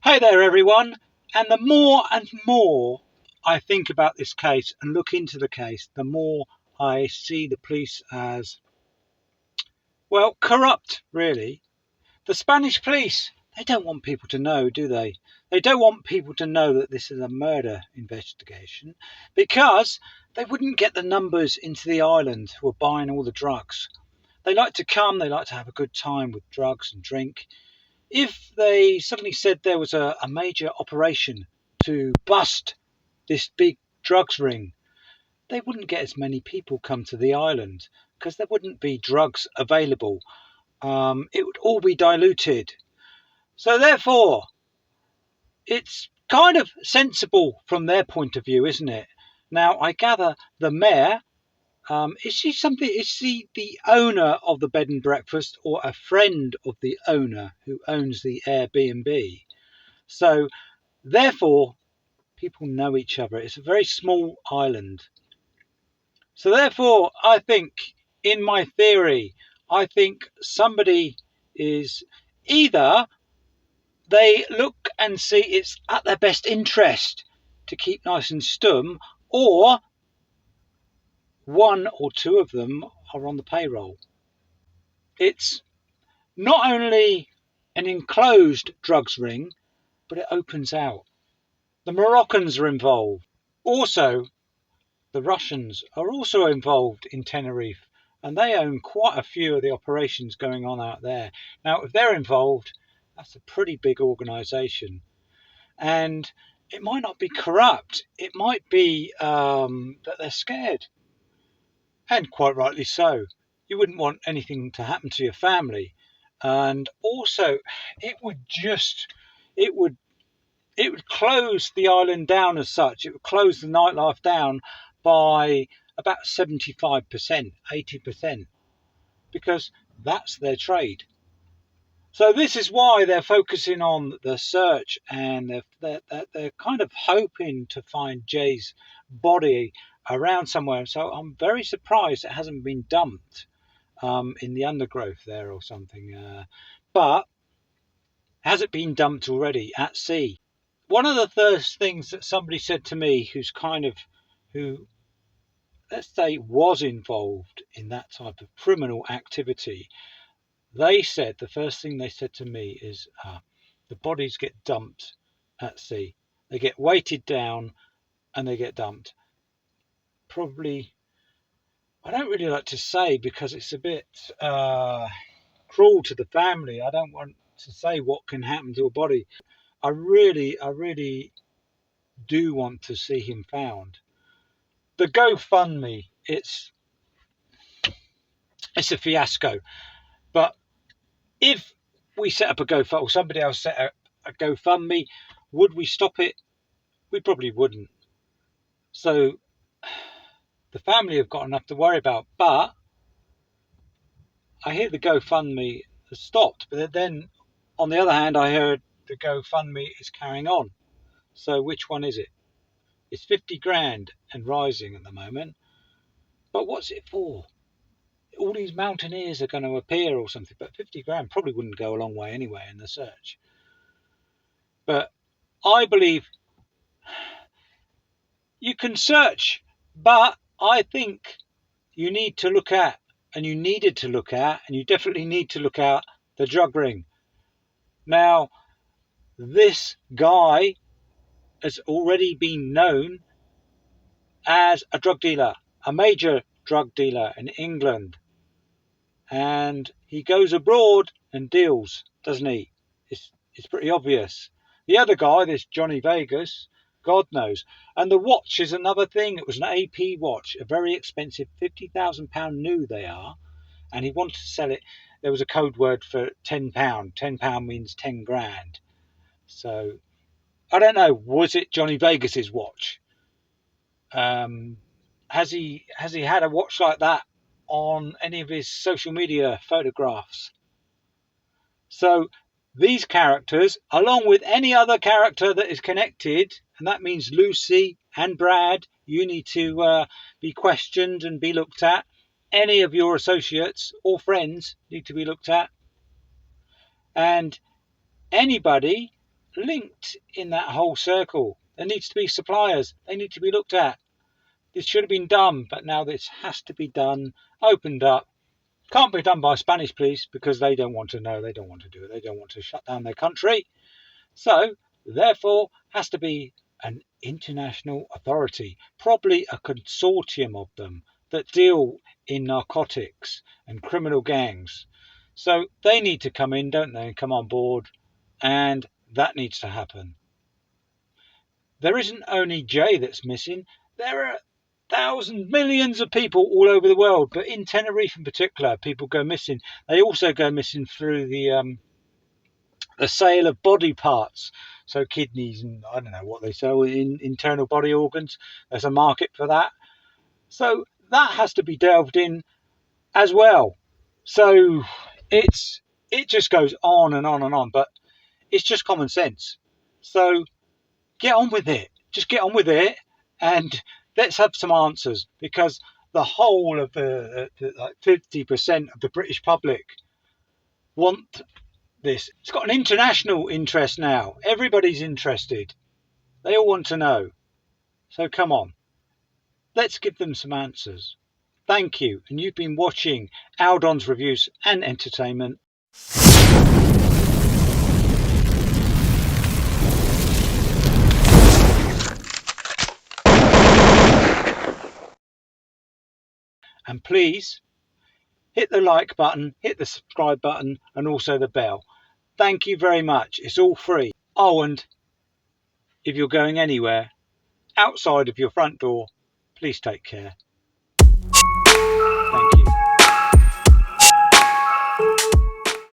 Hey there everyone, and the more and more I think about this case and look into the case, the more I see the police as, well, corrupt really. The Spanish police, they don't want people to know, do they? They don't want people to know that this is a murder investigation because they wouldn't get the numbers into the island who are buying all the drugs. They like to come, they like to have a good time with drugs and drink. If they suddenly said there was a major operation to bust this big drugs ring, they wouldn't get as many people come to the island because there wouldn't be drugs available. It would all be diluted. So therefore, it's kind of sensible from their point of view, isn't it? Now, I gather the mayor, is she the owner of the bed and breakfast or a friend of the owner who owns the Airbnb? So therefore, people know each other. It's a very small island. So therefore, I think, in my theory, I think somebody is either they look and see it's at their best interest to keep nice and stum, or one or two of them are on the payroll. It's not only an enclosed drugs ring, but it opens out. The Moroccans are involved. Also, the Russians are also involved in Tenerife, and they own quite a few of the operations going on out there. Now, if they're involved, that's a pretty big organisation. And it might not be corrupt. It might be that they're scared. And quite rightly so. You wouldn't want anything to happen to your family. And also, it would close the island down as such. It would close the nightlife down by about 75%, 80%, because that's their trade. So this is why they're focusing on the search, and they're kind of hoping to find Jay's body around somewhere. So I'm very surprised it hasn't been dumped in the undergrowth there or something. But has it been dumped already at sea? One of the first things that somebody said to me who, let's say, was involved in that type of criminal activity, the first thing they said to me is the bodies get dumped at sea. They get weighted down and they get dumped. Probably, I don't really like to say because it's a bit cruel to the family. I don't want to say what can happen to a body. I really do want to see him found. The GoFundMe, it's a fiasco. But if we set up a GoFundMe, or somebody else set up a GoFundMe, would we stop it? We probably wouldn't. So the family have got enough to worry about. But I hear the GoFundMe has stopped. But then, on the other hand, I heard the GoFundMe is carrying on. So which one is it? It's 50 grand and rising at the moment. But what's it for? All these mountaineers are going to appear or something, but 50 grand probably wouldn't go a long way anyway in the search. But I believe you can search, but I think you need to look at, and you needed to look at, and you definitely need to look at the drug ring. Now, this guy has already been known as a drug dealer, a major drug dealer in England. And he goes abroad and deals, doesn't he? It's pretty obvious. The other guy, this Johnny Vegas, God knows. And the watch is another thing. It was an AP watch, a very expensive £50,000 new they are. And he wanted to sell it. There was a code word for £10. £10 means 10 grand. So I don't know. Was it Johnny Vegas's watch? Has he had a watch like that on any of his social media photographs? So these characters, along with any other character that is connected, and that means Lucy and Brad, you need to be questioned and be looked at. Any of your associates or friends need to be looked at. And anybody linked in that whole circle. There needs to be suppliers. They need to be looked at. This should have been done, but now this has to be done, opened up. Can't be done by Spanish police because they don't want to know. They don't want to do it. They don't want to shut down their country. So, therefore, has to be an international authority, probably a consortium of them that deal in narcotics and criminal gangs. So they need to come in, don't they, and come on board, and that needs to happen. There isn't only Jay that's missing. There are thousands, millions of people all over the world, but in Tenerife in particular, people go missing. They also go missing through the sale of body parts, so kidneys and I don't know what they sell in internal body organs. There's a market for that, so that has to be delved in as well. So it just goes on and on and on, but it's just common sense. So get on with it. Just get on with it, and let's have some answers, because the whole of the like 50% of the British public want this. It's got an international interest now. Everybody's interested. They all want to know. So come on. Let's give them some answers. Thank you. And you've been watching Aldon's Reviews and Entertainment. And please hit the like button, hit the subscribe button, and also the bell. Thank you very much. It's all free. Oh, and if you're going anywhere outside of your front door, please take care.